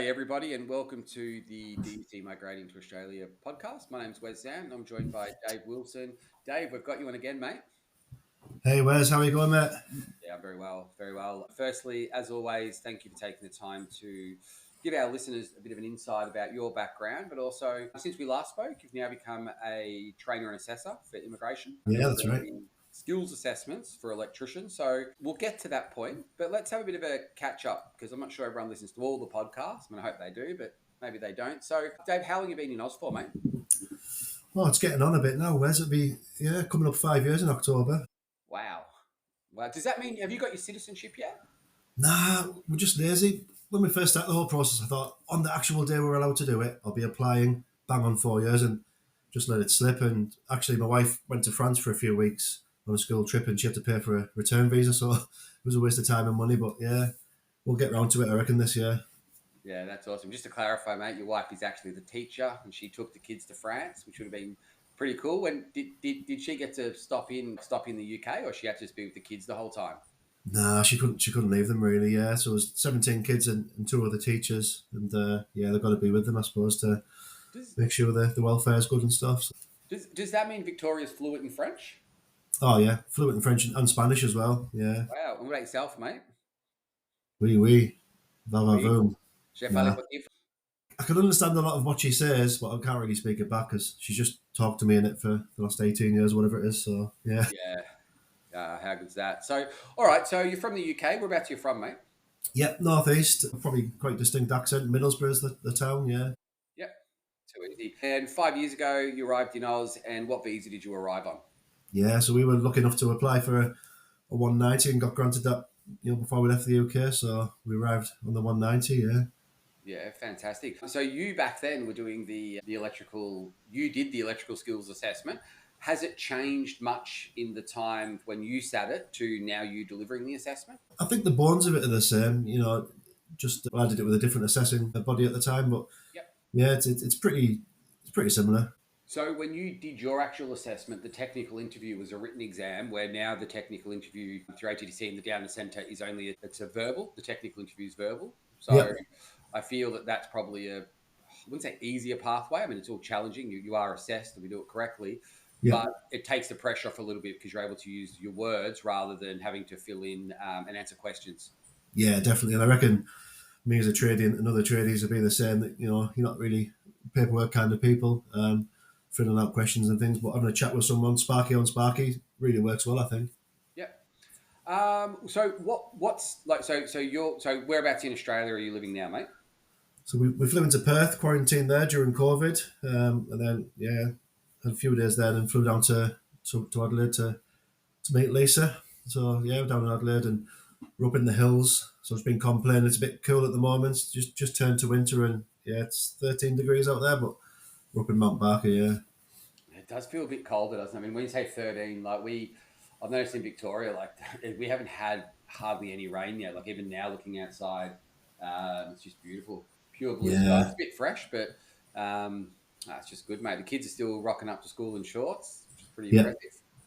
G'day, everybody, and welcome to the DUC Migrating to Australia podcast. My name's Wes Zan, and I'm joined by Dave Wilson. Dave, we've got you on again, mate. Hey Wes, how are you going, mate? Yeah, very well, very well. Firstly, as always, thank you for taking the time to give our listeners a bit of an insight about your background, but also since we last spoke, you've now become a trainer and assessor for immigration. Yeah, that's right. Skills assessments for electricians. So we'll get to that point, but let's have a bit of a catch up because I'm not sure everyone listens to all the podcasts. I mean, I hope they do, but maybe they don't. So, Dave, how long have you been in Oz for, mate? Well, it's getting on a bit now, Wes. It'll be, coming up 5 years in October. Wow. Well, does that mean, have you got your citizenship yet? Nah, we're just lazy. When we first started the whole process, I thought on the actual day we're allowed to do it, I'll be applying, bang on 4 years, and just let it slip. And actually, my wife went to France for a few weeks on a school trip and she had to pay for a return visa, so it was a waste of time and money. But yeah, we'll get round to it, I reckon, this year. Yeah, that's awesome. Just to clarify, mate, your wife is actually the teacher and she took the kids to France, which would have been pretty cool. When did she get to stop in the UK, or she had to just be with the kids the whole time? Nah, she couldn't leave them really. Yeah, so it was 17 kids and two other teachers, and they've got to be with them, I suppose, to make sure the welfare is good and stuff. So. Does that mean Victoria's fluent in French? Oh yeah, fluent in French and Spanish as well. Yeah. Wow. What about yourself, mate? Oui, va va voom. Nah. I can understand a lot of what she says, but I can't really speak it back because she's just talked to me in it for the last 18 years, whatever it is. So yeah. Yeah. How good's that? So, all right. So you're from the UK. Whereabouts are you from, mate? Yeah, northeast. Probably quite distinct accent. Middlesbrough is the town. Yeah. Yep. Too easy. And 5 years ago, you arrived in Oz. And what visa did you arrive on? Yeah, so we were lucky enough to apply for a 190 and got granted that before we left the UK. So we arrived on the 190. Yeah. Yeah, fantastic. So you back then were doing the electrical. You did the electrical skills assessment. Has it changed much in the time when you sat it to now you delivering the assessment? I think the bones of it are the same. Just I did it with a different assessing body at the time, but yep. Yeah, it's pretty similar. So when you did your actual assessment, the technical interview was a written exam, where now the technical interview through ATTC in the Downer Centre is it's a verbal. The technical interview is verbal. So yep. I feel that's probably I wouldn't say easier pathway. I mean, it's all challenging. You are assessed and we do it correctly. Yep. But it takes the pressure off a little bit because you're able to use your words rather than having to fill in and answer questions. Yeah, definitely. And I reckon me as a tradie and other tradies will be the same, that, you're not really paperwork kind of people, filling out questions and things, but having a chat with someone, Sparky on Sparky, really works well, I think. Yeah. So what's like, so whereabouts in Australia are you living now, mate? So we flew into Perth, quarantined there during COVID, and then, had a few days there and then flew down to Adelaide to meet Lisa. So, yeah, we're down in Adelaide and we're up in the hills. So it's been complaining. It's a bit cool at the moment. It's just turned to winter and, it's 13 degrees out there, but we're up in Mount Barker, yeah. It does feel a bit colder, doesn't it? I mean, when you say 13, I've noticed in Victoria, we haven't had hardly any rain yet. Like even now looking outside, it's just beautiful. Pure blue sky. It's a bit fresh, but it's just good, mate. The kids are still rocking up to school in shorts, which is pretty impressive.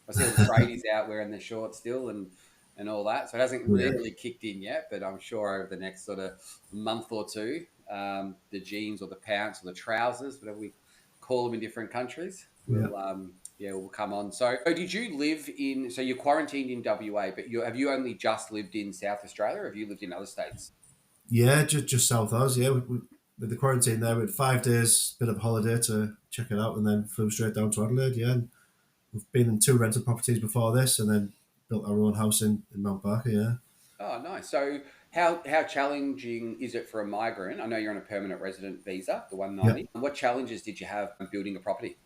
I see the tradies out wearing their shorts still and all that. So it hasn't really kicked in yet, but I'm sure over the next sort of month or two, the jeans or the pants or the trousers, whatever we call them in different countries, will come on. So did you live in, so you're quarantined in WA, but have you only just lived in South Australia or have you lived in other states? Yeah, just South Oz, yeah. With the quarantine there, we had 5 days, bit of holiday to check it out and then flew straight down to Adelaide, yeah. And we've been in 2 rental properties before this and then built our own house in Mount Barker, yeah. Oh, nice. So how challenging is it for a migrant? I know you're on a permanent resident visa, the 190. Yep. What challenges did you have in building a property?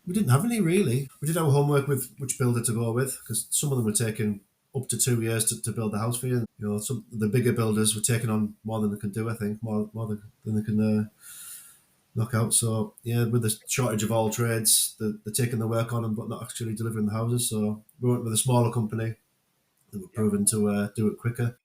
We didn't have any, really. We did our homework with which builder to go with because some of them were taking up to 2 years to build the house for you. Some the bigger builders were taking on more than they can do, I think, more than they can knock out. So, yeah, with the shortage of all trades, they're taking the work on them but not actually delivering the houses. So we went with a smaller company that were proven to do it quicker.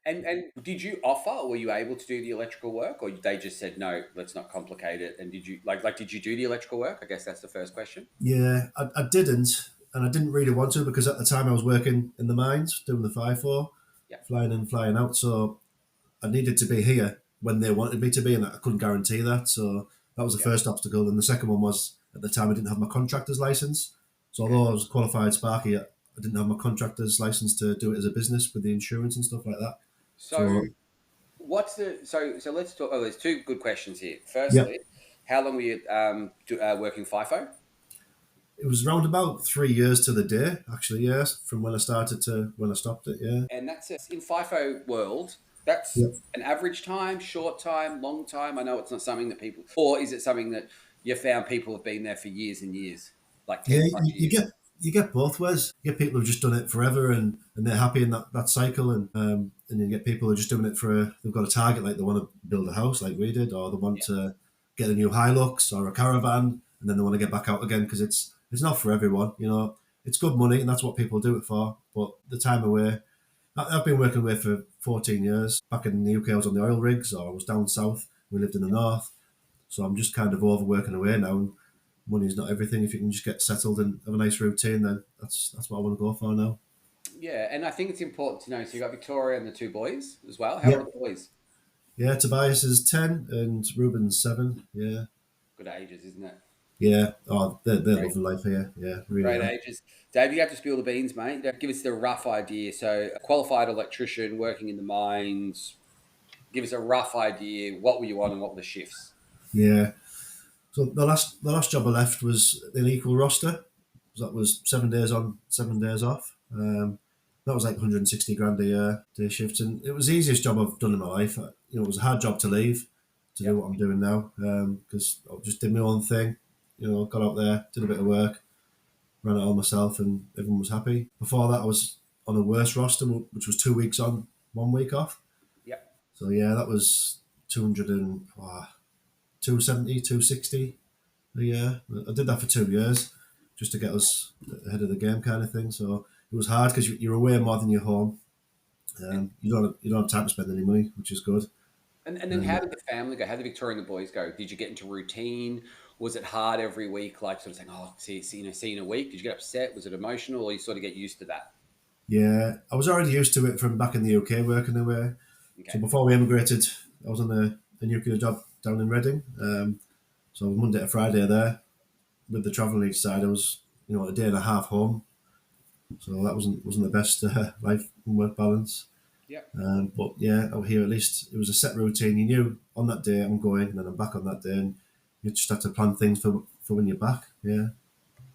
And did you offer, or were you able to do the electrical work, or they just said, no, let's not complicate it? And did you did you do the electrical work? I guess that's the first question. Yeah, I didn't. And I didn't really want to because at the time I was working in the mines, doing the FIFO, flying in, flying out. So I needed to be here when they wanted me to be, and I couldn't guarantee that. So that was the Yeah. first obstacle. And the second one was at the time I didn't have my contractor's license. So Okay. although I was a qualified Sparky, I didn't have my contractor's license to do it as a business with the insurance and stuff like that. So So what's the so let's talk. Oh, there's two good questions here. yeah, Firstly, how long were you working FIFO? it was around about 3 years to the day, actually. Yes, from when I started to when I stopped it. Yeah, And that's it. In FIFO world, that's yeah. an average time, short time, long time. I know it's not something that people, or is it something that you found people have been there for years and years, like Yeah, 10 plus you years? get both ways. You get people who've just done it forever and they're happy in that cycle, and you get people who are just doing it they've got a target, like they want to build a house like we did, or they want Yeah. to get a new Hilux or a caravan, and then they want to get back out again because it's not for everyone. It's good money and that's what people do it for. But the time away, I've been working away for 14 years. Back in the UK, I was on the oil rigs, or I was down south. We lived in the north, so I'm just kind of over working away now. Money's not everything. If you can just get settled and have a nice routine, then that's what I want to go for now. Yeah. And I think it's important to know. So you got Victoria and the two boys as well. How old Yeah, are the boys? yeah. Tobias is 10 and Ruben's 7. Yeah, Good ages, isn't it? yeah. Oh, they're Great. loving life here. Yeah, really Great are. ages. Dave, you have to spill the beans, mate. Give us the rough idea. So, a qualified electrician working in the mines, give us a rough idea. What were you on and what were the shifts? Yeah. So the last job I left was an equal roster. That was 7 days on, 7 days off. That was like 160 grand a year day shifts, and it was the easiest job I've done in my life. It was a hard job to leave to do Yep. what I'm doing now, because I just did my own thing. Got out there, did a bit of work, ran it all myself, and everyone was happy. Before that, I was on a worse roster, which was 2 weeks on, 1 week off. Yep. So yeah, that was 200 270, 260 a year. I did that for 2 years just to get us ahead of the game, kind of thing. So it was hard because you're away more than you're home. And, You don't have time to spend any money, which is good. and then how Um, did the family go? How did Victoria and the boys go? Did you get into routine? Was it hard every week, like sort of saying, "Oh, see you in a week"? Did you get upset? Was it emotional, or you sort of get used to that? yeah, I was already used to it from back in the UK working away. So Okay. before we emigrated, I was on a nuclear job down in Reading. So Monday to Friday there with the travelling each side. I was a day and a half home. So that wasn't the best life and work balance. Yep. But yeah, out here at least it was a set routine. You knew on that day I'm going, and then I'm back on that day, and you just have to plan things for when you're back. Yeah,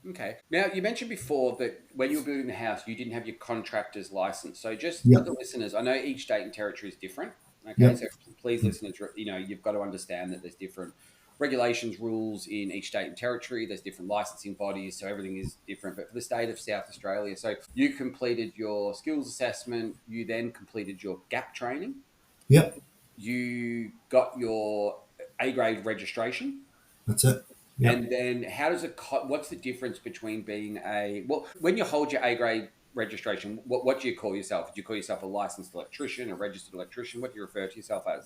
Okay. Now, you mentioned before that when you were building the house, you didn't have your contractor's license. So, just for yeah, the listeners, I know each state and territory is different. Okay. yeah, So, please, listeners, you've got to understand that there's different regulations, rules in each state and territory. There's different licensing bodies. So, everything is different. But for the state of South Australia, so you completed your skills assessment, you then completed your gap training, yeah. you got your A grade registration. That's it. Yeah, And then how does it, what's the difference between being well, when you hold your A grade registration, what do you call yourself? Do you call yourself a licensed electrician, a registered electrician? What do you refer to yourself as?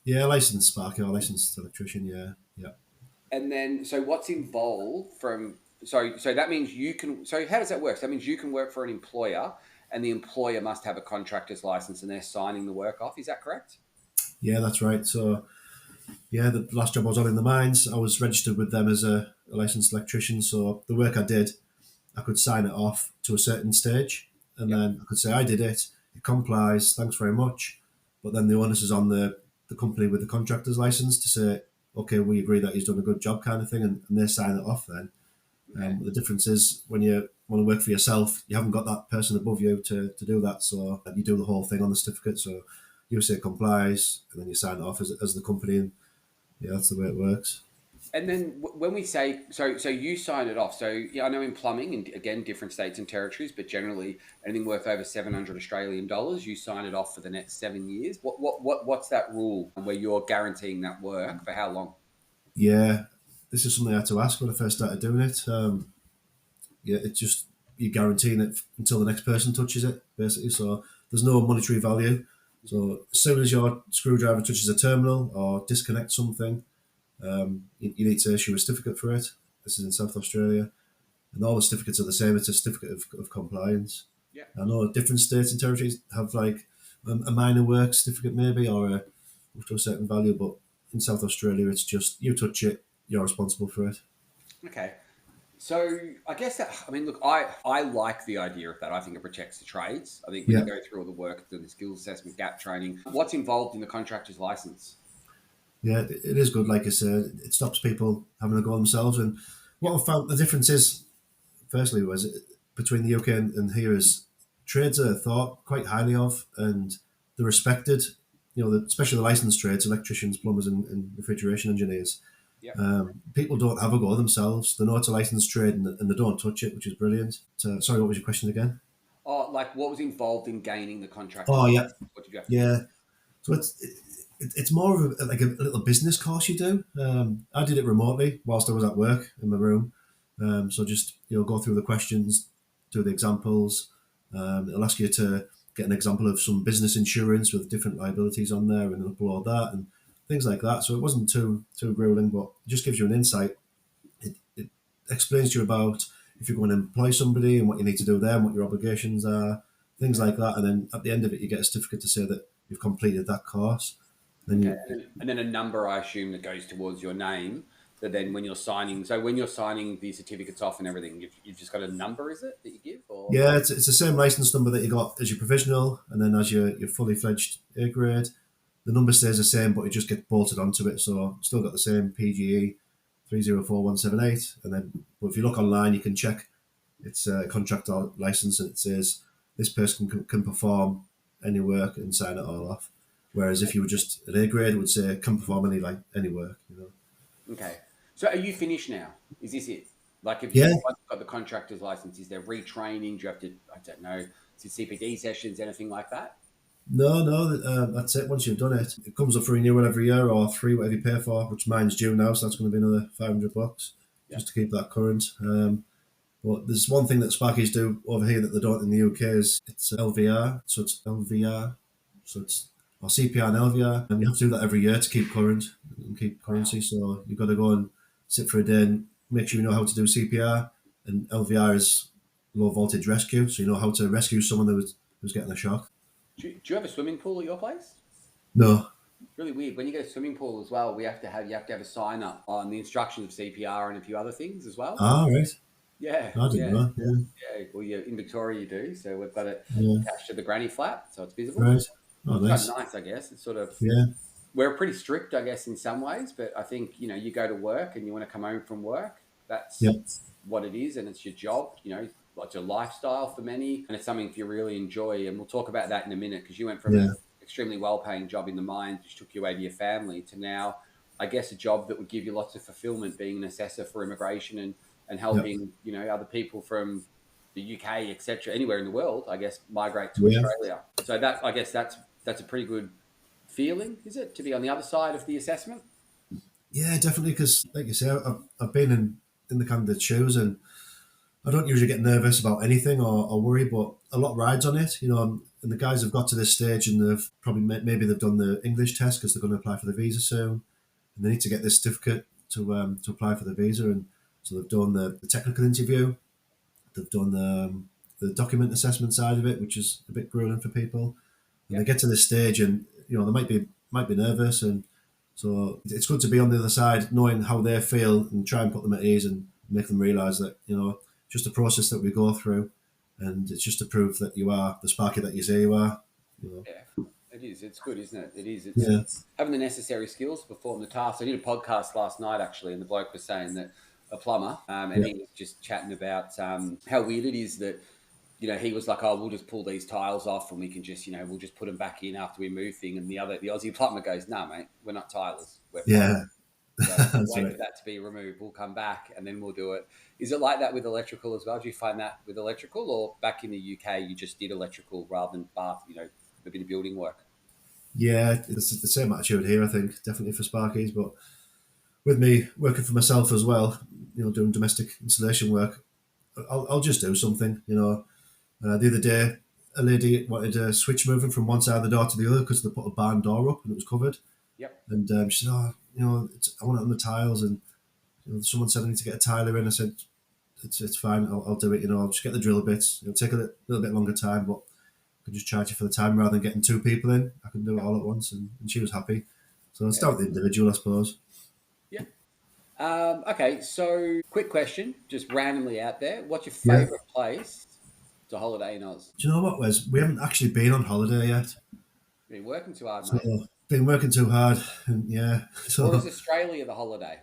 yeah. Licensed sparky or licensed electrician. Yeah, yeah, And then, so what's involved so that means you can, so how does that work? So that means you can work for an employer and the employer must have a contractor's license and they're signing the work off. Is that correct? yeah. That's right. So yeah, the last job I was on in the mines, I was registered with them as a licensed electrician. So the work I did, I could sign it off to a certain stage, and Yep. then I could say I did it. It complies. Thanks very much. But then the onus is on the company with the contractor's license to say, okay, we agree that he's done a good job, kind of thing, and they sign it off. Then Okay. the difference is when you want to work for yourself, you haven't got that person above you to do that. So you do the whole thing on the certificate. So you say complies, and then you sign it off as the company, and yeah, that's the way it works. And then when we say so you sign it off. So yeah, I know in plumbing and again different states and territories, but generally anything worth over 700 Australian dollars, you sign it off for the next 7 years. What's that rule where you're guaranteeing that work for how long? Yeah, this is something I had to ask when I first started doing it. Yeah, it's just you're guaranteeing it until the next person touches it, basically. So there's no monetary value. So as soon as your screwdriver touches a terminal or disconnects something, you need to issue a certificate for it. This is in South Australia, and all the certificates are the same. It's a certificate of compliance. Yeah. I know different states and territories have like a minor work certificate maybe, or to a certain value, but in South Australia, it's just you touch it, you're responsible for it. Okay. So I guess that, I mean, look, I like the idea of that. I think it protects the trades. I think when Yeah, you go through all the work, the skills assessment, gap training, what's involved in the contractor's license? yeah, it is good. Like I said, it stops people having a go themselves. And what Yep. I found the difference is, firstly, was between the UK and here is trades are thought quite highly of and they're respected. You know, especially the licensed trades, electricians, plumbers, and refrigeration engineers. Yep. People don't have a go themselves. They know it's a licensed trade and they don't touch it, which is brilliant. So, sorry, what was your question again? Oh, like what was involved in gaining the Oh, contractor's yeah, license? What did you have to do? yeah. So it's more of like a little business course you do. I did it remotely whilst I was at work in my room. So just go through the questions, do the examples. It'll ask you to get an example of some business insurance with different liabilities on there, and upload that and things like that. So it wasn't too grueling, but it just gives you an insight. It explains to you about if you're going to employ somebody and what you need to do there and what your obligations are, things Okay. like that. And then at the end of it, you get a certificate to say that you've completed that course. Then Okay. you, And then a number, I assume, that goes towards your name. That then when you're signing, so when you're signing the certificates off and everything, you've just got a number, is it, that you give? Or yeah, it's the same license number that you got as your provisional, and then as your fully fledged A grade, the number stays the same, but it just gets bolted onto it. So still got the same PGE 304178, and then but if you look online, you can check it's a contractor license, and it says this person can perform any work and sign it all off. Whereas if you were just an A grade, it would say can perform any work. okay. So are you finished now? Is this it? Like, if Yeah, you once you've got the contractor's license, is there retraining? Do you have to, I don't know, is it CPD sessions, anything like that? no, that's it. Once you've done it, it comes up for renewal every year or free, whatever you pay for. Which mine's due now, so that's going to be another $500 Yeah. just to keep that current. But there's one thing that Sparkies do over here that they don't in the UK is it's LVR. So it's LVR, so it's or CPR and LVR, and you have to do that every year to keep current and keep Wow. currency. So you've got to go and sit for a day and make sure you know how to do CPR, and LVR is low voltage rescue, so you know how to rescue someone who's getting a shock. Do you have a swimming pool at your place? No, It's really weird. When you go to swimming pool as well, you have to have a sign up on the instructions of CPR and a few other things as well. right. Yeah, I didn't yeah, know. Yeah, yeah. Well, yeah, in Victoria you do. So we've got it yeah, attached to the granny flat, so it's visible. right. Oh, It's kind of nice. nice, I guess. It's sort of, Yeah, we're pretty strict, I guess, in some ways, but I think, you go to work and you want to come home from work. yeah, That's what it is, and it's your job. It's a lifestyle for many, and it's something if you really enjoy. And we'll talk about that in a minute, because you went from yeah, an extremely well-paying job in the mines, which took you away to your family, to now, I guess, a job that would give you lots of fulfillment, being an assessor for immigration and yeah, helping other people from the UK, etc., anywhere in the world, I guess, migrate to yeah. Australia. So that, I guess, that's a pretty good feeling, is it, to be on the other side of the assessment? Yeah, definitely. Because, like you say, I've been in the candidate shoes, and I don't usually get nervous about anything or worry, but a lot rides on it, And the guys have got to this stage, and they've probably maybe they've done the English test because they're going to apply for the visa soon, and they need to get this certificate to apply for the visa, and so they've done the technical interview, they've done the document assessment side of it, which is a bit grueling for people, and they Yep. get to this stage, and they might be nervous, and so it's good to be on the other side, knowing how they feel, and try and put them at ease and make them realise that just a process that we go through, and it's just to prove that you are the Sparky that you say you are. You know. Yeah, it is. It's good, isn't it? It is. It's Yeah, having the necessary skills to perform the task. I did a podcast last night, actually, and the bloke was saying that a plumber, and yeah, he was just chatting about how weird it is that he was like, "Oh, we'll just pull these tiles off, and we can just, we'll just put them back in after we move thing." And the Aussie plumber goes, "No, mate, we're not tilers. We're plumbers. yeah. So we'll That's wait right. for that to be removed. We'll come back and then we'll do it." Is it like that with electrical as well? Do you find that with electrical, or back in the UK you just did electrical rather than bath, a bit of building work? Yeah, it's the same attitude here. I think definitely for Sparkies, but with me working for myself as well, doing domestic installation work, I'll just do something. The other day, a lady wanted a switch moving from one side of the door to the other because they put a barn door up and it was covered. Yep. And she said, "Oh, I want it on the tiles." And someone said I need to get a tiler in. I said, "It's fine. I'll do it. I'll just get the drill bits. It'll take a little bit longer time, but I can just charge you for the time rather than getting two people in. I can do it Yep. all at once." And she was happy. So it's Yeah. down to the individual, I suppose. Yeah. Okay, so quick question, just randomly out there. What's your Yeah. favourite place to holiday in Oz? Do you know what, Wes? We haven't actually been on holiday yet. Been working too hard, So mate. been working too hard. And yeah. Or is So Australia the holiday?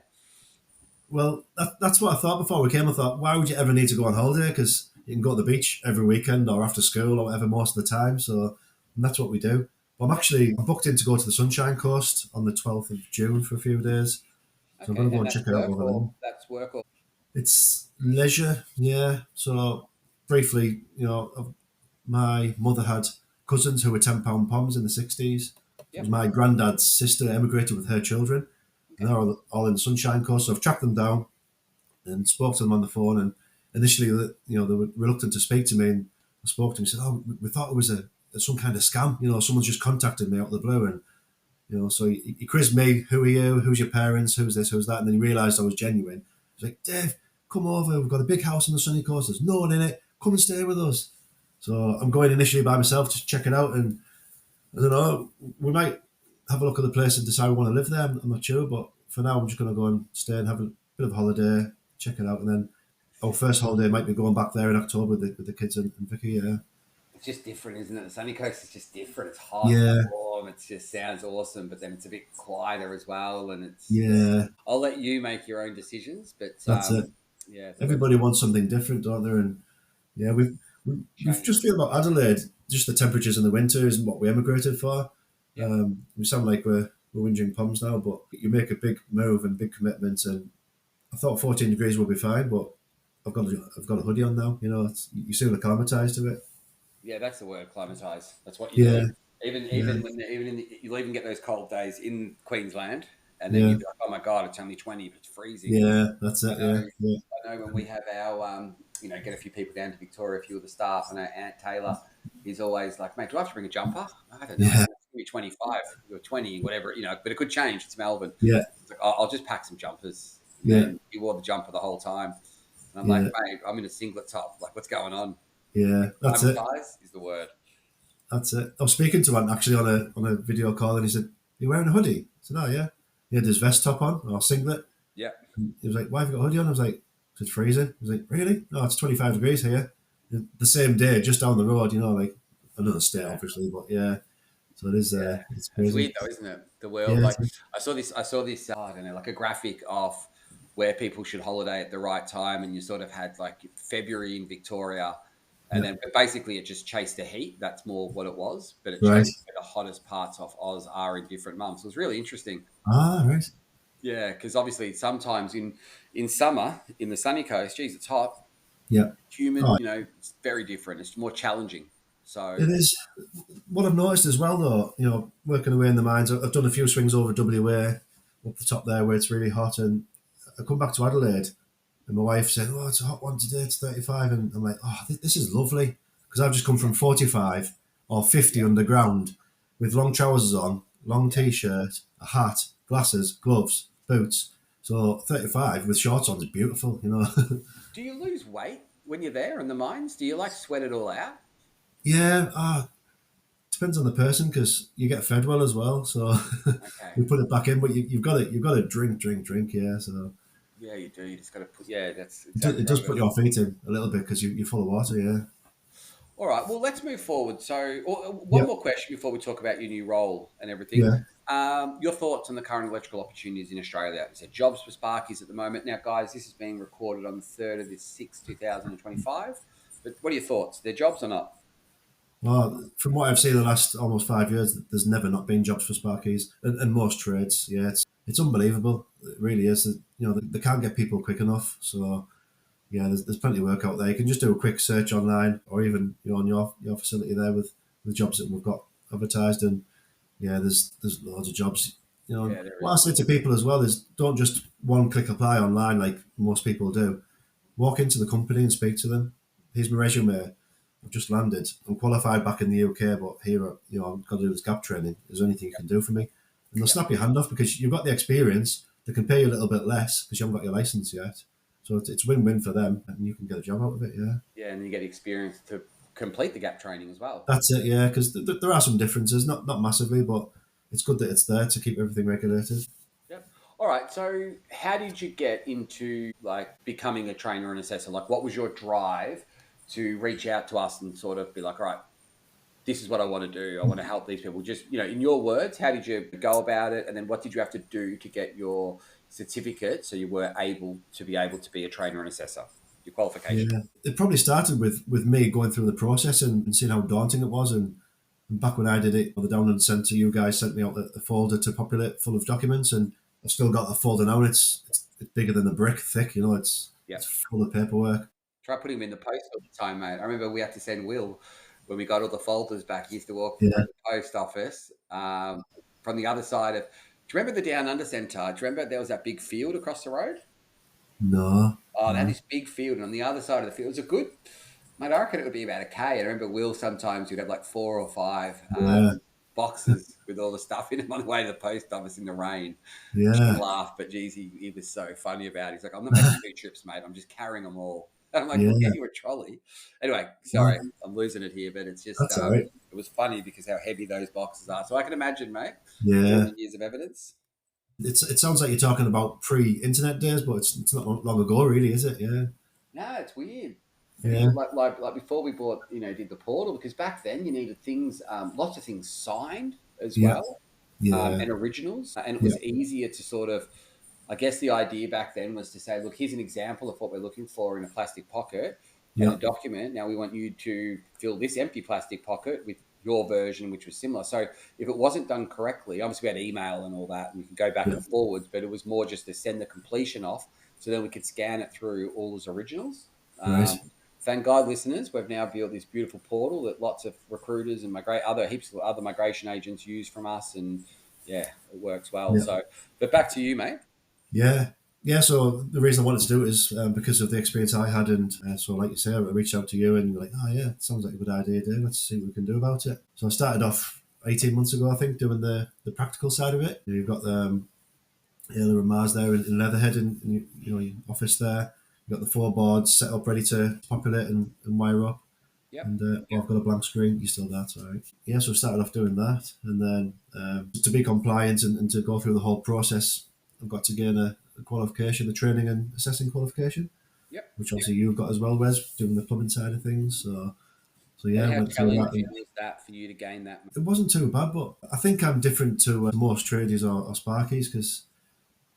well, that's what I thought before we came. I thought, why would you ever need to go on holiday? Because you can go to the beach every weekend or after school or whatever most of the time. So and that's what we do. But Yep. I'm booked in to go to the Sunshine Coast on the 12th of June for a few days. So I'm going Okay, to go and and check it out over there. that's work or It's leisure, yeah. So briefly, my mother had cousins who were £10 poms in the 60s. It was yep. my granddad's sister emigrated with her children, and Okay. they're all in the Sunshine Coast. So I've tracked them down and spoke to them on the phone. And initially, they were reluctant to speak to me. And I spoke to them and said, "Oh, we thought it was some kind of scam. Someone's just contacted me out of the blue." And so he quizzed me, "Who are you? Who's your parents? Who's this? Who's that?" And then he realised I was genuine. He's like, "Dave, come over. We've got a big house on the sunny coast. There's no one in it. Come and stay with us." So I'm going initially by myself to check it out, and I don't know. We might have a look at the place and decide we want to live there. I'm not sure, but for now, I'm just going to go and stay and have a bit of a holiday, check it out, and then our first holiday might be going back there in October with the kids and Vicky. Yeah, It's just different, isn't it? The sunny coast is just different. It's hot, yeah, warm. It just sounds awesome, but then it's a bit quieter as well. And it's yeah. yeah. I'll let you make your own decisions, but That's it. yeah, the weather Everybody wants something different, don't they? And yeah, we've just changes. feel about Adelaide. Just the temperatures in the winter isn't what we emigrated for. Yep. We sound like we're whinging pums now, but you make a big move and big commitment. And I thought 14 degrees would be fine, but I've got a hoodie on now. You soon acclimatise to it. Yeah, that's the word, acclimatise. That's what you Yeah, do. Even yeah, even when even in you'll even get those cold days in Queensland, and then yeah, you'll be like, "Oh my god, it's only 20, but it's freezing." yeah. That's I it. know, Yeah, yeah, I know when we have our get a few people down to Victoria, a few of the staff. I know Aunt Taylor is always like, "Mate, do I have to bring a jumper?" I don't know. yeah, It's gonna be 25 or 20, whatever, but it could change. It's Melbourne. yeah, It's like, I'll just pack some jumpers, and yeah, then he wore the jumper the whole time, and I'm like, yeah, "Mate, I'm in a singlet top. Like, what's going on?" yeah. That's it. Acclimatise is the word. That's it. I was speaking to one actually on a video call, and he said, "You wearing a hoodie?" I said, "Oh yeah." He had his vest top on or singlet. Yeah. He was like, "Why have you got a hoodie on?" I was like, "It's freezing." He was like, "Really? No, it's 25 degrees here." The same day, just down the road, like another state, Yeah. obviously, but yeah. So it is. Yeah, It's it's crazy. weird though, isn't it? The world. Yeah, Like I saw this. I saw this. I don't know, like a graphic of where people should holiday at the right time, and you sort of had like February in Victoria, and yeah. then but basically it just chased the heat. That's more what it was, but it Right. chased where the hottest parts of Oz are in different months. It was really interesting. Ah, right. Yeah, because obviously sometimes in summer in the sunny coast, geez, it's hot, Yeah. humid. Oh, It's very different. It's more challenging. So it is. What I've noticed as well, though, working away in the mines, I've done a few swings over WA up the top there where it's really hot, and I come back to Adelaide. And my wife said, "Oh, it's a hot one today. It's 35." And I'm like, "Oh, this is lovely." Because I've just come from 45 or 50 yeah, underground with long trousers on, long yeah. t-shirt, a hat, glasses, gloves, boots. So 35 with shorts on is beautiful. Do you lose weight when you're there in the mines? Do you like sweat it all out? Yeah, depends on the person because you get fed well as well. So Okay. we put it back in, but you've got to drink, drink, drink. Yeah, so Yeah, you do. You just got to put. Yeah, that's it exactly does right. put your feet in a little bit because you're full of water. Yeah, All right. Well, let's move forward. So, one yeah, more question before we talk about your new role and everything. yeah. Your thoughts on the current electrical opportunities in Australia? You said jobs for Sparkies at the moment. Now, guys, this is being recorded on the 3rd of the 6th, 2025. But what are your thoughts? Their jobs or not? Well, from what I've seen the last almost 5 years, there's never not been jobs for Sparkies and most trades. Yeah, it's unbelievable. It really is. They can't get people quick enough. So yeah, there's plenty of work out there. You can just do a quick search online, or even on your facility there with jobs that we've got advertised. And yeah, there's loads of jobs. Yeah, there What I is. say to people as well is don't just one click apply online like most people do. Walk into the company and speak to them. Here's my resume. I've just landed. I'm qualified back in the UK, but here, I've got to do this gap training. Is there anything you can do for me? And they'll Yep. snap your hand off because you've got the experience. They can pay you a little bit less because you haven't got your license yet. So it's win-win for them, and you can get a job out of it. Yeah, Yeah, and then you get experience to complete the gap training as well. that's it. Yeah, because there are some differences, not massively, but it's good that it's there to keep everything regulated. Yep. All right. So, how did you get into like becoming a trainer and assessor? Like, what was your drive to reach out to us and sort of be like, all right, this is what I want to do. I want to help these people. Just, in your words, how did you go about it? And then what did you have to do to get your certificate so you were able to be a trainer and assessor, your qualification? Yeah, it probably started with me going through the process and seeing how daunting it was. And back when I did it, the download centre, you guys sent me out a folder to populate full of documents, and I've still got the folder now. And it's bigger than a brick thick. It's Yep. full of paperwork. Try putting him in the post all the time, mate. I remember we had to send Will when we got all the folders back. He used to walk through Yeah, the post office from the other side of. Do you remember the Down Under Centre? Do you remember there was that big field across the road? no, Oh, they had no, this big field, and on the other side of the field it was a good. Mate, I reckon it would be about a K. I remember Will sometimes you'd have like 4 or 5 yeah, boxes with all the stuff in them on the way to the post office in the rain. yeah, Shouldn't laugh, but geez, he was so funny about it. He's like, I'm not making 2 trips, mate. I'm just carrying them all. And I'm like, we'll yeah. get you a trolley. Anyway, sorry, No, I'm losing it here, but it's just, that's all right. it was funny because how heavy those boxes are. So I can imagine, mate, all Yeah, the years of evidence. it sounds like you're talking about pre-internet days, but it's not long ago, really, is it? Yeah, No, it's weird. yeah, Like before we bought, did the portal, because back then you needed things, lots of things signed as yeah, well, yeah, and originals. And it yeah, was easier to sort of, I guess the idea back then was to say, look, here's an example of what we're looking for in a plastic pocket and yeah. a document. Now we want you to fill this empty plastic pocket with your version, which was similar. So if it wasn't done correctly, obviously we had email and all that, and we could go back Yeah. and forwards, but it was more just to send the completion off so then we could scan it through all those originals. Right. Thank God, listeners, we've now built this beautiful portal that lots of recruiters and heaps of other migration agents use from us, and yeah, it works well. Yeah. So, but back to you, mate. Yeah. Yeah. So the reason I wanted to do it is because of the experience I had, and so like you say, I reached out to you, and you're like, "Oh yeah, it sounds like a good idea, Dave. Let's see what we can do about it." So I started off 18 months ago, I think, doing the practical side of it. You've got the Mars there in Leatherhead, in your office there. You've got the 4 boards set up, ready to populate and wire up. Yep. And I've got a blank screen. You still there? All right. Yeah, so I started off doing that, and then to be compliant and to go through the whole process, I've got to gain a qualification, the training and assessing qualification, Yep. which obviously you've got as well, Wes, doing the plumbing side of things. So And yeah, I how went through that, challenging and was that for you to gain that? it wasn't too bad. But I think I'm different to most tradies or Sparkies because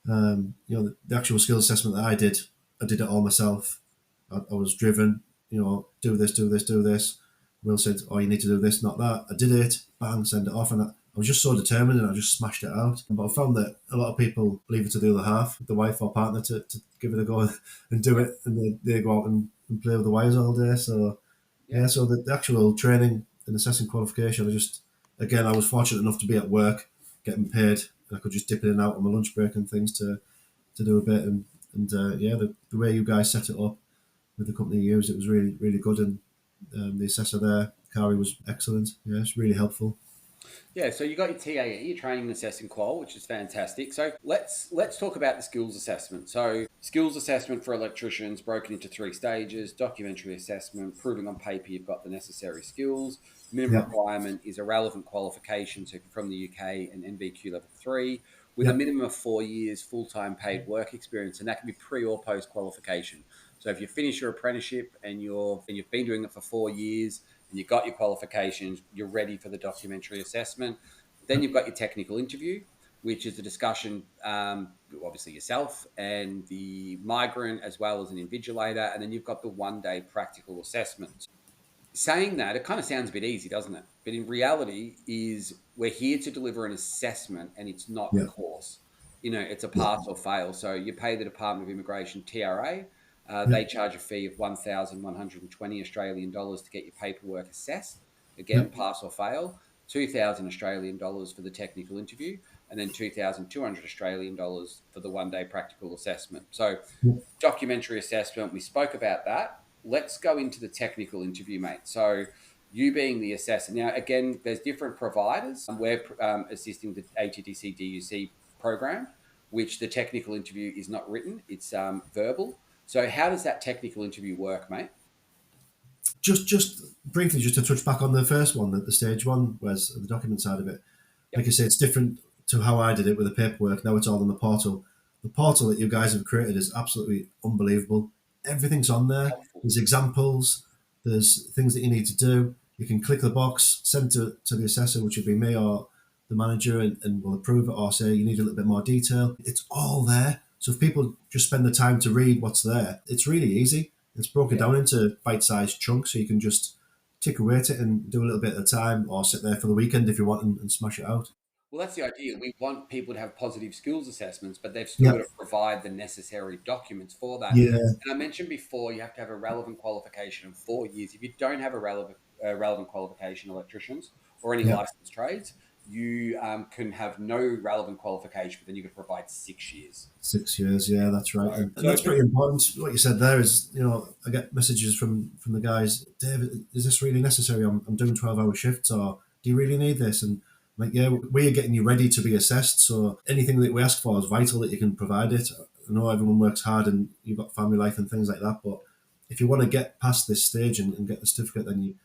the actual skills assessment that I did it all myself. I was driven, do this, do this, do this. Will said, "Oh, you need to do this, not that." I did it, bang, send it off, and I was just so determined, and I just smashed it out. But I found that a lot of people leave it to the other half, the wife or partner, to give it a go and do Yep. it, and they go out and play with the wires all day. So yeah, Yep. so the actual training and assessing qualification, I was fortunate enough to be at work, getting paid, and I could just dip in and out on my lunch break and things to do a bit. And yeah, the way you guys set it up with the company you used, it was really, really good. And the assessor there, Kari, was excellent. Yeah, it's really helpful. Yeah, so you got your TAE, your training and assessing qual, which is fantastic. So let's talk about the skills assessment. So skills assessment for electricians broken into 3 stages: documentary assessment, proving on paper you've got the necessary skills. Minimum Yeah, requirement is a relevant qualification, so from the UK and NVQ level 3, with a yeah, minimum of 4 years full-time paid work experience, and that can be pre or post qualification. So if you finish your apprenticeship and you've been doing it for 4 years and you've got your qualifications, you're ready for the documentary assessment. Then you've got your technical interview, which is a discussion, obviously yourself and the migrant as well as an invigilator, and then you've got the 1 day practical assessment. Saying that, it kind of sounds a bit easy, doesn't it? But in reality, is we're here to deliver an assessment, and it's not a yeah, course. It's a yeah, pass or fail. So you pay the Department of Immigration TRA. yeah, They charge a fee of 1,120 Australian dollars to get your paperwork assessed. yeah, Again, pass or fail. 2,000 Australian dollars for the technical interview, and then 2,200 Australian dollars for the 1 day practical assessment. So yeah. documentary assessment, we spoke about that. Let's go into the technical interview, mate. So you being the assessor. Now, again, there's different providers. We're assisting the ATDC DUC program, which the technical interview is not written, it's verbal. So how does that technical interview work, mate? Just briefly, just to touch back on the first one, the stage one, was the document side of it. Yep. Like I say, it's different to how I did it with the paperwork. Now it's all on the portal. The portal that you guys have created is absolutely unbelievable. Everything's on there. Helpful. There's examples. There's things that you need to do. You can click the box, send to the assessor, which would be me or the manager, and we'll approve it or say you need a little bit more detail. It's all there. So if people just spend the time to read what's there, it's really easy. It's broken Yeah. down into bite-sized chunks, so you can just tick away at it and do a little bit at a time, or sit there for the weekend if you want and smash it out. Well, that's the idea. We want people to have positive skills assessments, but they've still got Yep. to provide the necessary documents for that. Yeah. And I mentioned before, you have to have a relevant qualification of 4 years. If you don't have a relevant qualification, electricians or any Yep. licensed trades, you can have no relevant qualification, but then you could provide 6 years. 6 years, yeah, that's right, So, and that's pretty important. What you said there is, I get messages from the guys. David, is this really necessary? I'm doing 12-hour shifts, or do you really need this? And I'm like, yeah, we are getting you ready to be assessed. So anything that we ask for is vital that you can provide it. I know everyone works hard and you've got family life and things like that, but if you want to get past this stage and get the certificate, then you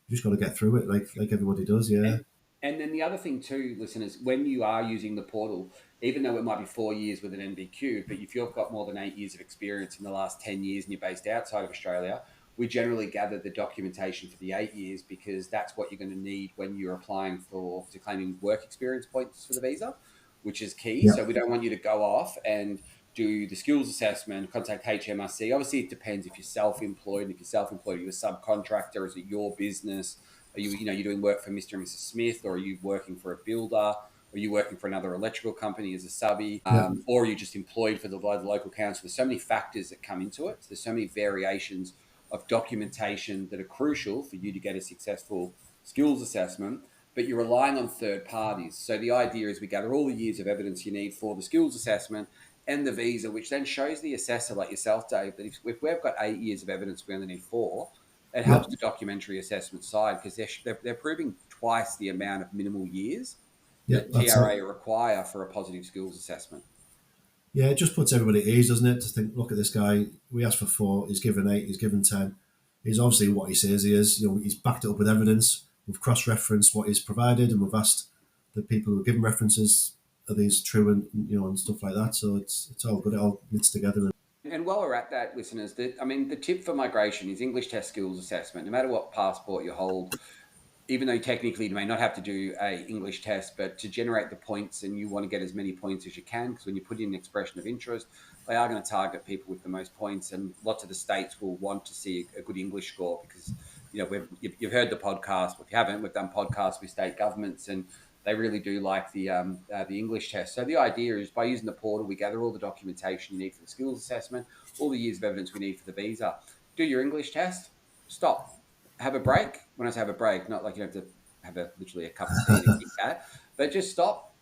just got to get through it, like everybody does. Yeah, and and then the other thing too, listeners, when you are using the portal, even though it might be 4 years with an NVQ, but if you've got more than 8 years of experience in the last 10 years and you're based outside of Australia, we generally gather the documentation for the 8 years because that's what you're going to need when you're applying to claiming work experience points for the visa, which is key. yeah, So we don't want you to go off and do the skills assessment, contact HMRC. Obviously, it depends if you're self-employed. And if you're self-employed, are you a subcontractor? Is it your business? Are you're doing work for Mr. and Mrs. Smith, or are you working for a builder? Are you working for another electrical company as a subby? yeah, Or are you just employed by the local council? There's so many factors that come into it. So there's so many variations of documentation that are crucial for you to get a successful skills assessment, but you're relying on third parties. So the idea is we gather all the years of evidence you need for the skills assessment and the visa, which then shows the assessor like yourself, Dave, that if we've got 8 years of evidence, we only need 4. It yeah, helps the documentary assessment side because they're proving twice the amount of minimal years yeah. that That's it. TRA require for a positive skills assessment. Yeah, it just puts everybody at ease, doesn't it? To think, look at this guy. We asked for 4. He's given 8. He's given 10. He's obviously what he says he is. He's backed it up with evidence. We've cross-referenced what he's provided, and we've asked the people who give him references, are these true, and stuff like that. So it's all good. It all knits together. And while we're at that, listeners, the tip for migration is English test skills assessment. No matter what passport you hold, even though technically you may not have to do a English test, but to generate the points, and you want to get as many points as you can, because when you put in an expression of interest, they are going to target people with the most points, and lots of the states will want to see a good English score because you've heard the podcast. If you haven't, we've done podcasts with state governments, and they really do like the English test. So the idea is by using the portal, we gather all the documentation you need for the skills assessment, all the years of evidence we need for the visa. Do your English test, stop, have a break. When I say have a break, not like you have to have literally a cup of tea and a Kit Kat, but just stop,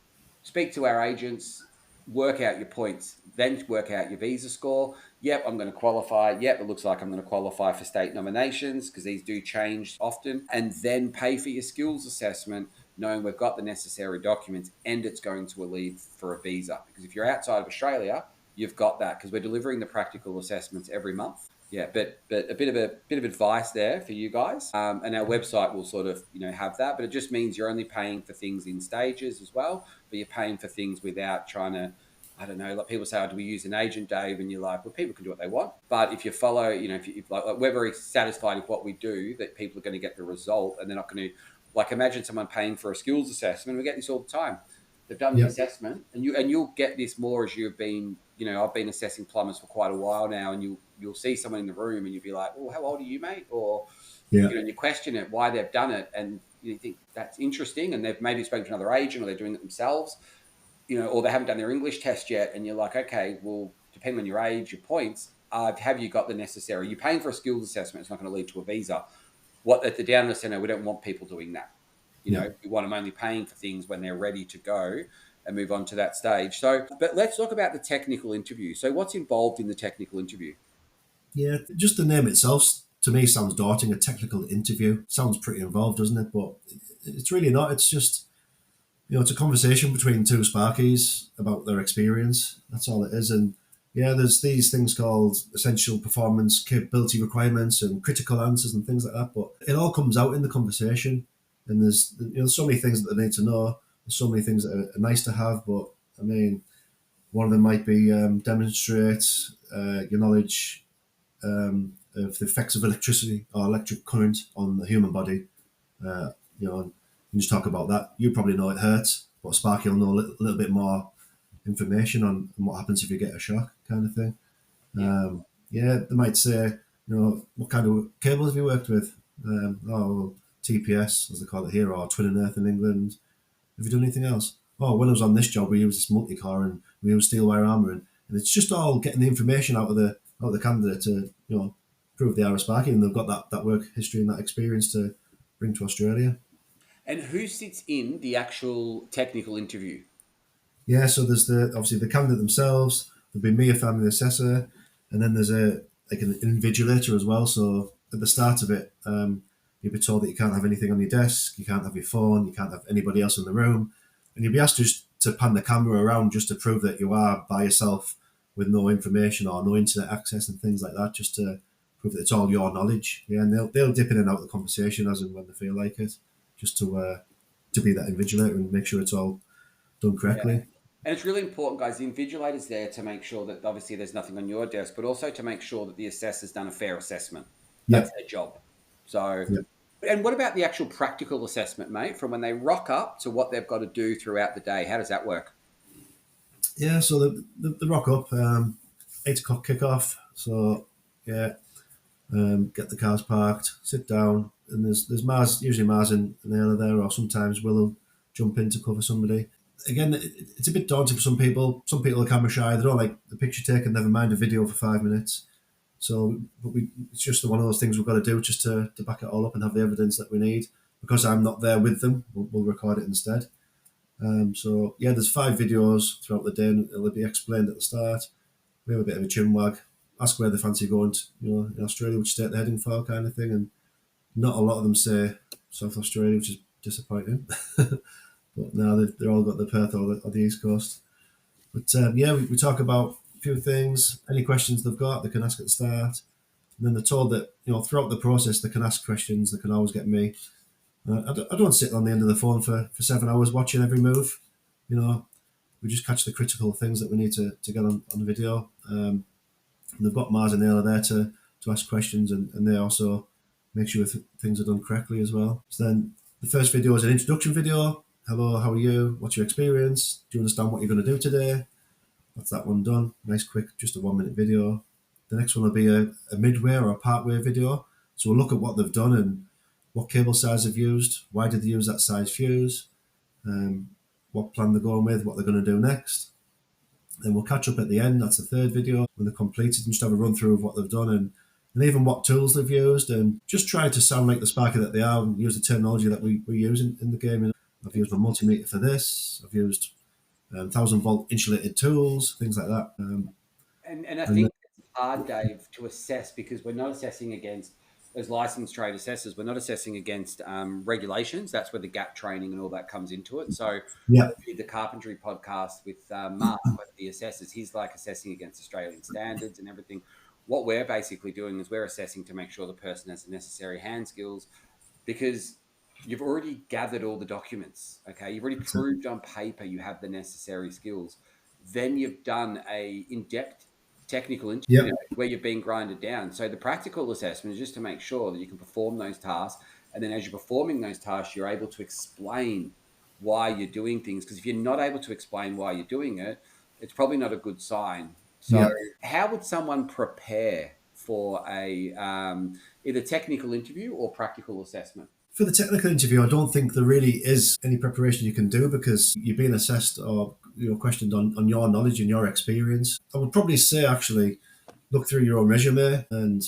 speak to our agents, work out your points, then work out your visa score. Yep, I'm going to qualify. Yep, it looks like I'm going to qualify for state nominations because these do change often. And then pay for your skills assessment, knowing we've got the necessary documents and it's going to leave for a visa. Because if you're outside of Australia, you've got that because we're delivering the practical assessments every month. Yeah, but a bit of advice there for you guys, and our website will sort of have that, but it just means you're only paying for things in stages as well, but you're paying for things without trying to, I don't know, like people say, oh, do we use an agent, Dave? And you're like, well, people can do what they want, but if you follow, if like we're very satisfied with what we do, that people are going to get the result, and they're not going to, like, imagine someone paying for a skills assessment. We get this all the time. They've done the Yeah, assessment, and you'll get this more as you've been. I've been assessing plumbers for quite a while now, and you'll see someone in the room, and you'll be like, "Oh, how old are you, mate?" Or yeah, and you question it, why they've done it, and you think that's interesting, and they've maybe spoken to another agent, or they're doing it themselves, or they haven't done their English test yet, and you're like, okay, well, depending on your age, your points, have you got the necessary? You're paying for a skills assessment; it's not going to lead to a visa. What at the down in the centre, we don't want people doing that. yeah. We want them only paying for things when they're ready to go and move on to that stage. So, but let's talk about the technical interview. So, what's involved in the technical interview? Yeah, just the name itself to me sounds daunting. A technical interview sounds pretty involved, doesn't it? But it's really not. It's just it's a conversation between two Sparkies about their experience. That's all it is. And yeah, there's these things called essential performance capability requirements and critical answers and things like that. But it all comes out in the conversation. And there's so many things that they need to know. There's so many things that are nice to have, but I mean, one of them might be demonstrate your knowledge of the effects of electricity or electric current on the human body. And just talk about that. You probably know it hurts, but Sparky will know a little bit more information on what happens if you get a shock, kind of thing. Yeah. Yeah, they might say, what kind of cables have you worked with? TPS, as they call it here, or Twin and Earth in England. Have you done anything else? Oh, when I was on this job, we used this multi-car and we used steel wire armour, and it's just all getting the information out of the candidate to prove they are a Sparky and they've got that work history and that experience to bring to Australia. And who sits in the actual technical interview? Yeah, so there's obviously the candidate themselves. There'll be me if I'm the assessor, and then there's an invigilator as well. So at the start of it, you'll be told that you can't have anything on your desk, you can't have your phone, you can't have anybody else in the room, and you'll be asked just to pan the camera around just to prove that you are by yourself with no information or no internet access and things like that, just to prove that it's all your knowledge. Yeah, and they'll dip in and out of the conversation as and when they feel like it, just to be that invigilator and make sure it's all done Yeah. correctly. And it's really important, guys. The invigilator's there to make sure that obviously there's nothing on your desk, but also to make sure that the assessor's done a fair assessment. Yeah, That's their job. So, yeah. and what about the actual practical assessment, mate? From when they rock up to what they've got to do throughout the day, how does that work? Yeah, so the rock up, 8 o'clock kickoff. So yeah, get the cars parked, sit down, and there's Mars, usually Mars and Ayla there, or sometimes Will'll jump in to cover somebody. Again, it's a bit daunting for some people. Some people are camera shy; they don't like the picture taken. Never mind a video for 5 minutes. So, but it's just one of those things we've got to do just to back it all up and have the evidence that we need. Because I'm not there with them, we'll record it instead. So yeah, there's 5 videos throughout the day, and it'll be explained at the start. We have a bit of a chin wag, ask where they fancy going to, in Australia, which state they're heading for, kind of thing. And not a lot of them say South Australia, which is disappointing. But now they've all got the Perth or the East Coast. But yeah, we talk about a few things. Any questions they've got, they can ask at the start. And then they're told that throughout the process they can ask questions. They can always get me. I don't sit on the end of the phone for 7 hours watching every move. We just catch the critical things that we need to get on video. And they've got Mars and Ayla there to ask questions, and they also make sure things are done correctly as well. So then the first video is an introduction video. Hello, how are you? What's your experience? Do you understand what you're going to do today? That's that one done. Nice, quick, just a 1 minute video. The next one will be a midway or a partway video. So we'll look at what they've done and what cable size they've used, why did they use that size fuse, what plan they're going with, what they're going to do next. Then we'll catch up at the end. That's the third video when they're completed and just have a run through of what they've done and even what tools they've used, and just try to sound like the Sparky that they are and use the terminology that we use in the game. I've used my multimeter for this. I've used 1,000-volt insulated tools, things like that. And I think it's hard, Dave, to assess because we're not assessing against as licensed trade assessors. We're not assessing against regulations. That's where the gap training and all that comes into it. So Yeah, the carpentry podcast with Mark, with the assessors, he's like assessing against Australian standards and everything. What we're basically doing is we're assessing to make sure the person has the necessary hand skills because you've already gathered all the documents. Okay, you've already proved on paper you have the necessary skills. Then you've done a in-depth technical yeah, interview where you've been grinded down. So the practical assessment is just to make sure that you can perform those tasks. And then as you're performing those tasks, you're able to explain why you're doing things. Because if you're not able to explain why you're doing it, it's probably not a good sign. So yeah. how would someone prepare for a either technical interview or practical assessment? For the technical interview, I don't think there really is any preparation you can do because you're being assessed or questioned on your knowledge and your experience. I would probably say actually look through your own resume and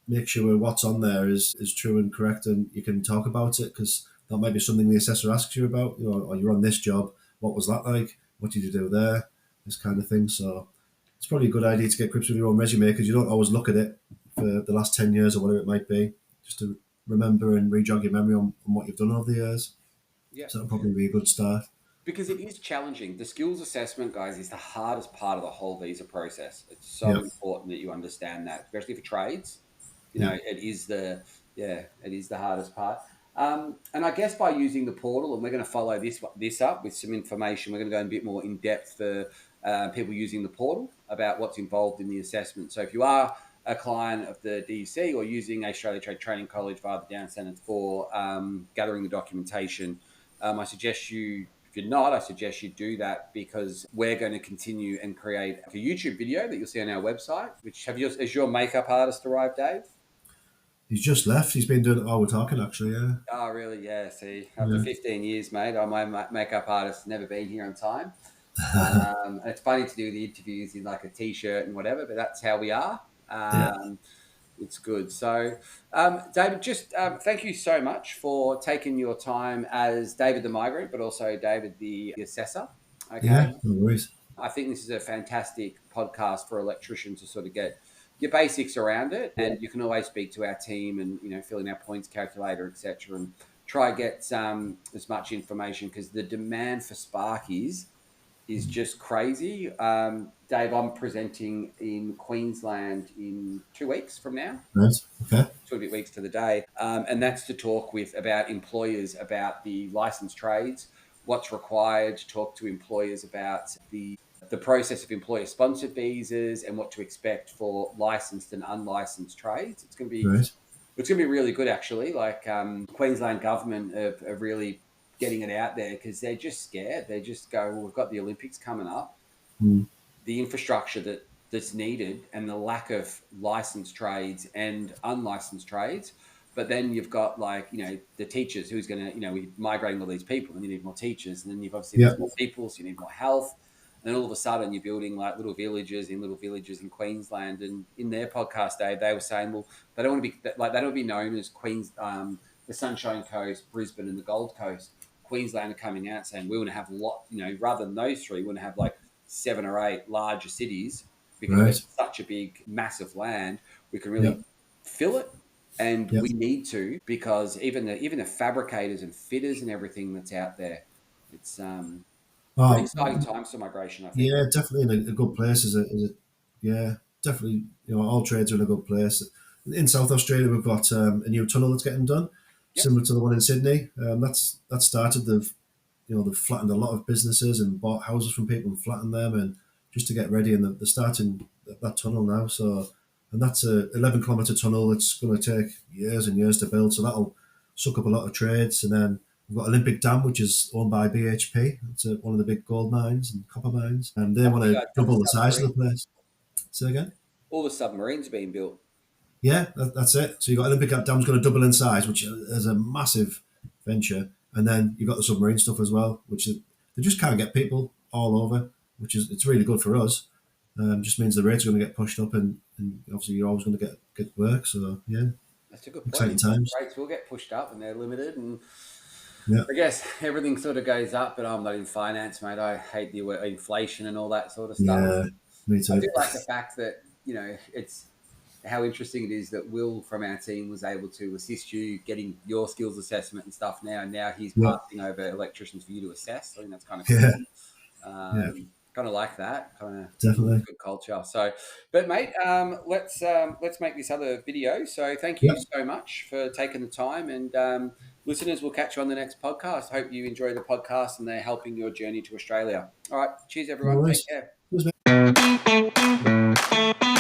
make sure what's on there is true and correct and you can talk about it because that might be something the assessor asks you about. Or you're on this job, what was that like? What did you do there? This kind of thing. So it's probably a good idea to get grips with your own resume because you don't always look at it for the last 10 years or whatever it might be, just to remember and re-jog your memory on what you've done over the years. Yeah. So that'll probably be a good start. Because it is challenging. The skills assessment, guys, is the hardest part of the whole visa process. It's so Yeah. important that you understand that, especially for trades. Yeah. It is the hardest part. And I guess by using the portal, and we're going to follow this up with some information, we're going to go a bit more in depth for people using the portal about what's involved in the assessment. So if you are a client of the DUC or using Australia Trade Training College via the Down Centre for gathering the documentation, I suggest you, if you're not, I suggest you do that, because we're going to continue and create a YouTube video that you'll see on our website. Which has your makeup artist arrived, Dave? He's just left. He's been doing it while we're talking, actually. Yeah. Oh, really? Yeah. See, after Yeah. 15 years, mate, my makeup artist has never been here on time. And it's funny to do the interviews in like a t-shirt and whatever, but that's how we are. Yeah. It's good. So, David, just thank you so much for taking your time as David the migrant, but also David the assessor. Okay. Yeah. No worries. I think this is a fantastic podcast for electricians to sort of get your basics around it, and you can always speak to our team and fill in our points calculator, etc., and try get as much information, because the demand for Spark is just crazy. Dave, I'm presenting in Queensland in 2 weeks from now. Right. Okay. 2 weeks to the day, and that's to talk about employers about the licensed trades, what's required, to talk to employers about the process of employer-sponsored visas and what to expect for licensed and unlicensed trades. It's going to be Right. It's going to be really good, actually. Like Queensland government are really getting it out there, because they're just scared. They just go, well, we've got the Olympics coming up. The infrastructure that's needed, and the lack of licensed trades and unlicensed trades. But then you've got the teachers who's going to, we're migrating all these people, and you need more teachers. And then you've obviously there's more people, so you need more health. And then all of a sudden you're building like little villages in Queensland. And in their podcast, they were saying, well, they don't want to be they don't want to be known as the Sunshine Coast, Brisbane, and the Gold Coast. Queensland are coming out saying we want to have rather than those three, we want to have like 7 or 8 larger cities, because it's such a big, massive land. We can really fill it, and we need to, because even the fabricators and fitters and everything that's out there, it's pretty exciting times for migration, I think. Yeah, definitely in a good place. Yeah, definitely. All trades are in a good place. In South Australia, we've got a new tunnel that's getting done, similar to the one in Sydney. That started. They've flattened a lot of businesses and bought houses from people and flattened them, and just to get ready. And they're starting that tunnel now. So, and that's a 11-kilometre tunnel. It's going to take years and years to build. So that'll suck up a lot of trades. And then we've got Olympic Dam, which is owned by BHP. It's one of the big gold mines and copper mines, and they want to double the size of the place. Say again? All the submarines being built. Yeah, that's it. So you've got Olympic Dam's going to double in size, which is a massive venture. And then you've got the submarine stuff as well, which they just can't get people all over, it's really good for us. Just means the rates are going to get pushed up, and obviously you're always going to get work. So yeah, that's a good point. Exciting times. Rates will get pushed up, and they're limited, and yeah. I guess everything sort of goes up. But I'm not in finance, mate. I hate the inflation and all that sort of stuff. Yeah, me too. I do like the fact that it's how interesting it is that Will from our team was able to assist you getting your skills assessment and stuff now. And now he's passing over electricians for you to assess. I think that's kind of cool. Kind of like that. Kind of definitely good culture. So, but mate, let's make this other video. So thank you so much for taking the time, and listeners, we'll catch you on the next podcast. Hope you enjoy the podcast and they're helping your journey to Australia. All right. Cheers, everyone. Take care. Cheers, mate.